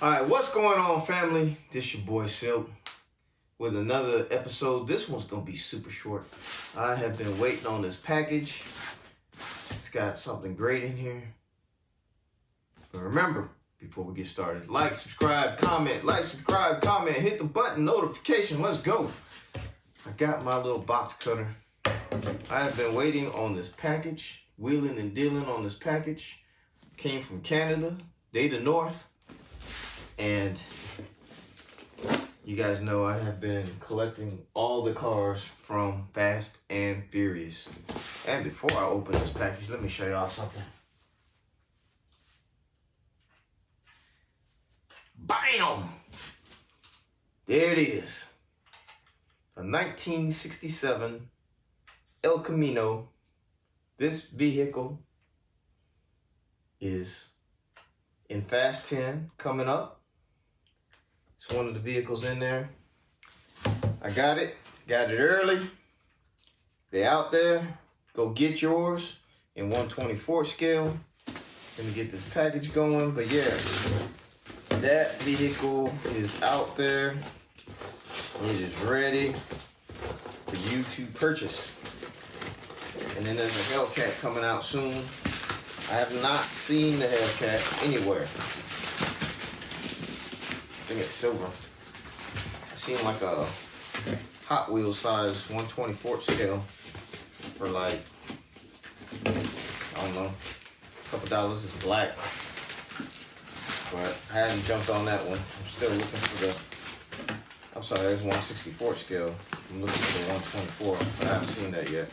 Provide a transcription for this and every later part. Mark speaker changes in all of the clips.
Speaker 1: All right, what's going on, family? This your boy Silk with another episode. This one's gonna be super short. I have been waiting on this package. It's got something great in here. But remember, before we get started, like, subscribe, comment, hit the button, notification, let's go. I got my little box cutter. I have been waiting on this package, wheeling and dealing on this package. Came from Canada, Jada North. And you guys know I have been collecting all the cars from Fast and Furious. And before I open this package, let me show y'all something. Bam! There it is. A 1967 𝐬𝐨𝐽𝐻. This vehicle is in Fast 10 coming up. It's one of the vehicles in there. I got it early. They out there. Go get yours in 1/24 scale. Let me get this package going. But yeah, that vehicle is out there. It is ready for you to purchase. And then there's a Hellcat coming out soon. I have not seen the Hellcat anywhere. I think it's silver. I seen like a Hot Wheels size 1/24 scale for like, I don't know, a couple dollars. It's black. But I hadn't jumped on that one. I'm still looking for the, I'm sorry, there's 1/64 scale. I'm looking for the 1/24, but I haven't seen that yet.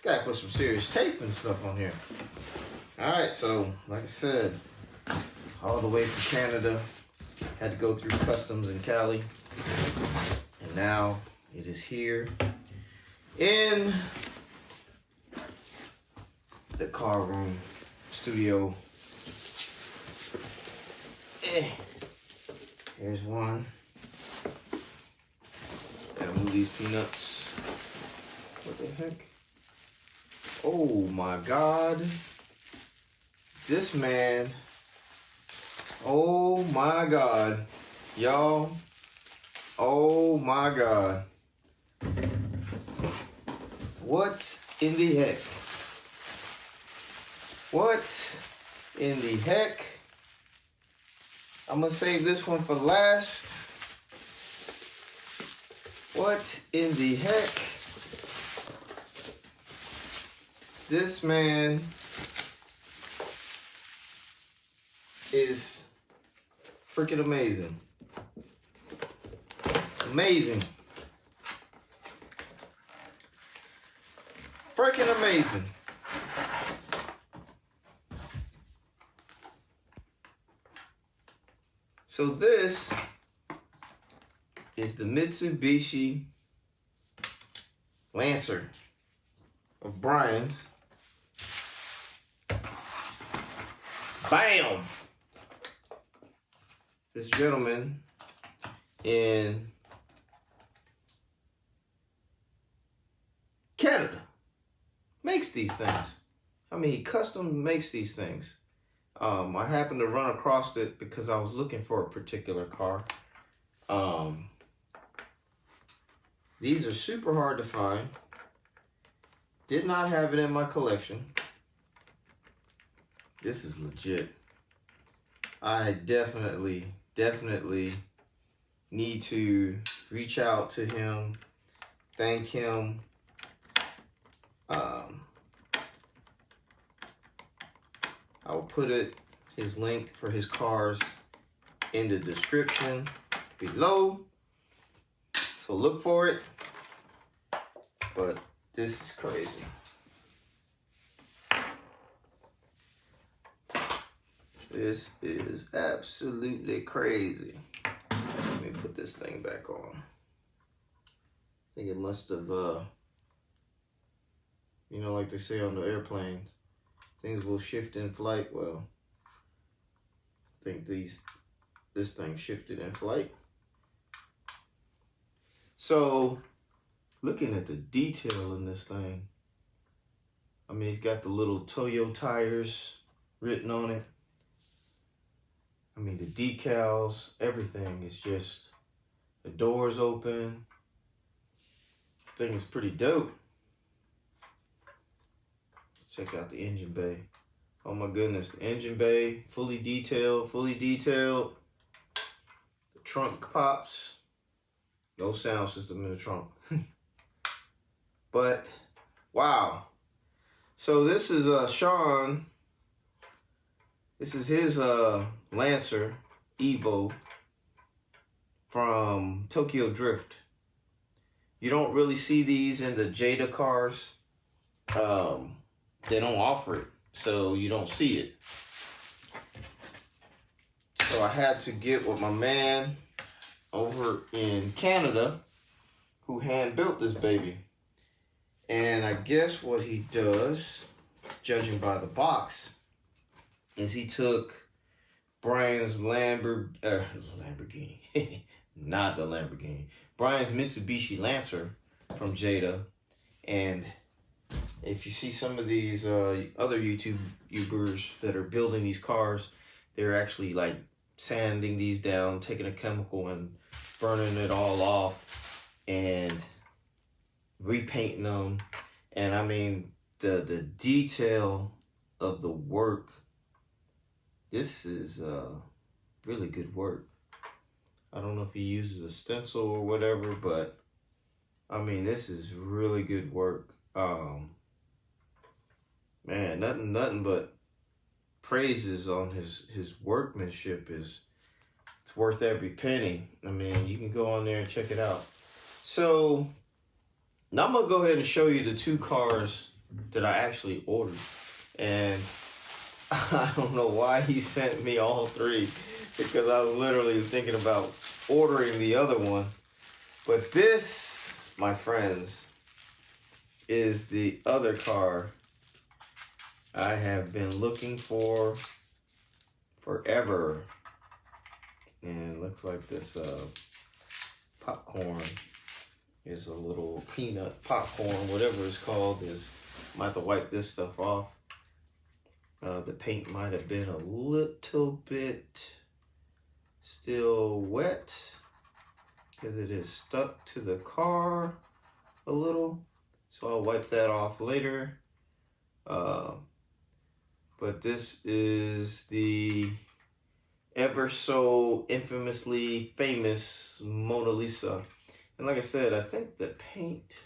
Speaker 1: Gotta put some serious tape and stuff on here. Alright, so like I said, all the way from Canada, had to go through customs in Cali, and now it is here in the car room studio. Here's one. Gotta move these peanuts. What the heck? Oh my God. This man. Oh my God. Y'all. Oh my God. What in the heck? What in the heck? I'm gonna save this one for last. What in the heck? This man is freaking amazing. Amazing. Freaking amazing. So this is the Mitsubishi Lancer of Brian's. Bam! This gentleman in Canada makes these things. I mean, he custom makes these things. I happened to run across it because I was looking for a particular car. These are super hard to find. Did not have it in my collection. This is legit. I definitely need to reach out to him, thank him. I will put his link for his cars in the description below. So look for it. But this is crazy. This is absolutely crazy. Let me put this thing back on. I think it must have, you know, like they say on the airplanes, things will shift in flight. Well, I think this thing shifted in flight. So, looking at the detail in this thing, I mean, it's got the little Toyo tires written on it. I mean, the decals, everything is just, the doors open. I think it's pretty dope. Check out the engine bay. Oh my goodness, the engine bay, fully detailed, fully detailed. The trunk pops. No sound system in the trunk. But, wow. So this is Sean. This is his Lancer Evo from Tokyo Drift. You don't really see these in the Jada cars. They don't offer it, so you don't see it. So I had to get with my man over in Canada who hand built this baby. And I guess what he does, judging by the box, is he took Brian's Lamborghini, not the Lamborghini, Brian's Mitsubishi Lancer from Jada. And if you see some of these other YouTubers that are building these cars, they're actually like sanding these down, taking a chemical and burning it all off and repainting them. And I mean, the detail of the work, this is really good work. I don't know if he uses a stencil or whatever, but I mean, this is really good work. Man, nothing but praises on his workmanship. It's worth every penny. I mean, you can go on there and check it out. So now I'm gonna go ahead and show you the two cars that I actually ordered. And I don't know why he sent me all three, because I was literally thinking about ordering the other one. But this, my friends, is the other car I have been looking for forever. And it looks like this popcorn is a little peanut popcorn, whatever it's called. I might have to wipe this stuff off. The paint might have been a little bit still wet because it is stuck to the car a little. So I'll wipe that off later. But this is the ever so infamously famous Mona Lisa. And like I said, I think the paint,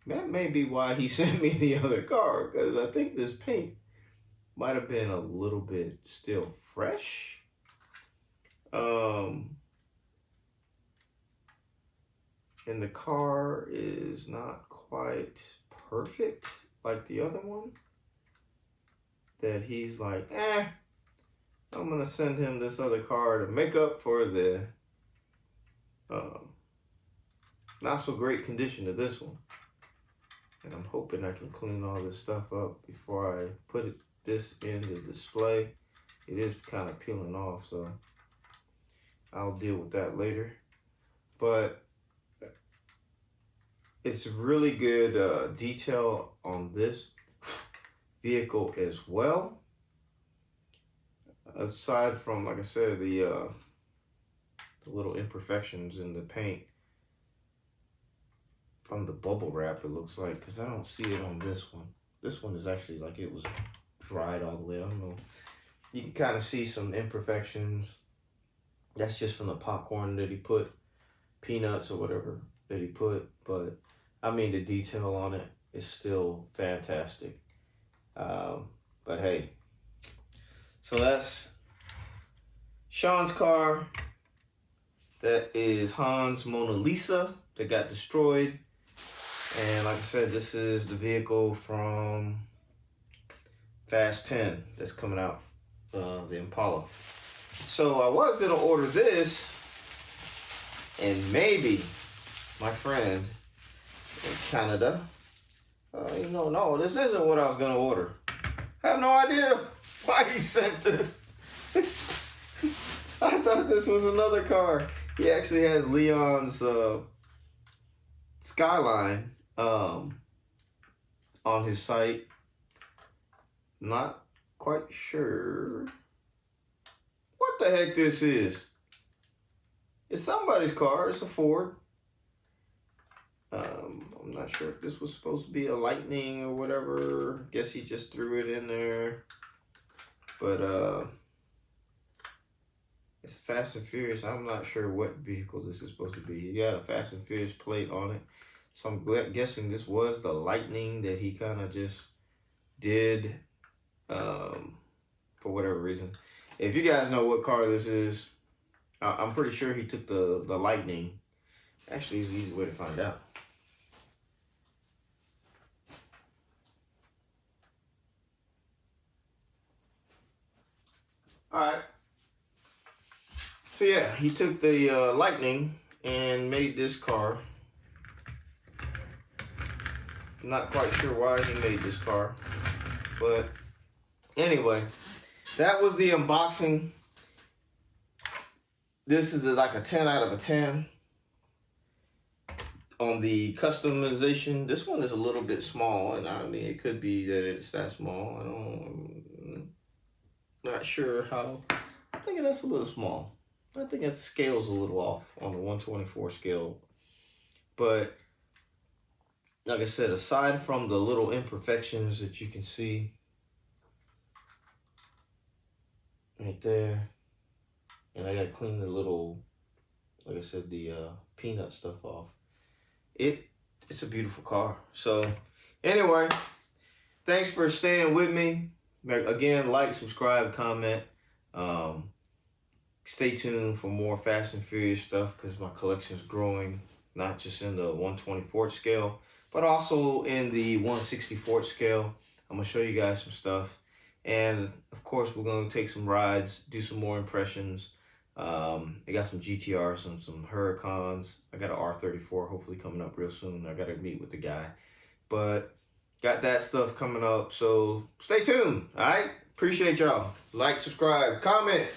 Speaker 1: that may be why he sent me the other car, because I think this paint might have been a little bit still fresh. And the car is not quite perfect like the other one. That he's like, I'm gonna send him this other car to make up for the not so great condition of this one. And I'm hoping I can clean all this stuff up before I put this in the display. It is kind of peeling off, so I'll deal with that later. But it's really good detail on this vehicle as well. Aside from, like I said, the little imperfections in the paint from the bubble wrap, it looks like, because I don't see it on this one. This one is actually like it was dried all the way. I don't know. You can kind of see some imperfections. That's just from the popcorn that he put, peanuts or whatever that he put. But I mean, the detail on it is still fantastic. But hey, so that's Sean's car. That is Han's Mona Lisa that got destroyed. And like I said, this is the vehicle from Fast 10 that's coming out, the Impala. So I was gonna order this, and maybe my friend in Canada, no, this isn't what I was gonna order. I have no idea why he sent this. I thought this was another car. He actually has Leon's Skyline on his site. Not quite sure. What the heck this is. It's somebody's car. It's a Ford. I'm not sure if this was supposed to be a Lightning or whatever. Guess he just threw it in there. But it's Fast and Furious. I'm not sure what vehicle this is supposed to be. He got a Fast and Furious plate on it. So I'm guessing this was the Lightning that he kind of just did for whatever reason. If you guys know what car this is, I'm pretty sure he took the Lightning. Actually, it's an easy way to find out. All right. So yeah, he took the Lightning and made this car. Not quite sure why he made this car, but anyway, that was the unboxing. This is like a 10 out of a 10 on the customization. This one is a little bit small, and I mean, it could be that it's that small. I'm not sure how. I'm thinking that's a little small. I think that scale's a little off on the 124 scale. But like I said, aside from the little imperfections that you can see right there, and I gotta clean the little, like I said, the peanut stuff off. It's a beautiful car. So anyway, thanks for staying with me. Again, like, subscribe, comment. Stay tuned for more Fast and Furious stuff because my collection is growing, not just in the 124th scale, but also in the 164th scale. I'm going to show you guys some stuff. And, of course, we're going to take some rides, do some more impressions. I got some GTRs, some Huracans. I got an R34 hopefully coming up real soon. I got to meet with the guy. But got that stuff coming up. So stay tuned, all right? Appreciate y'all. Like, subscribe, comment.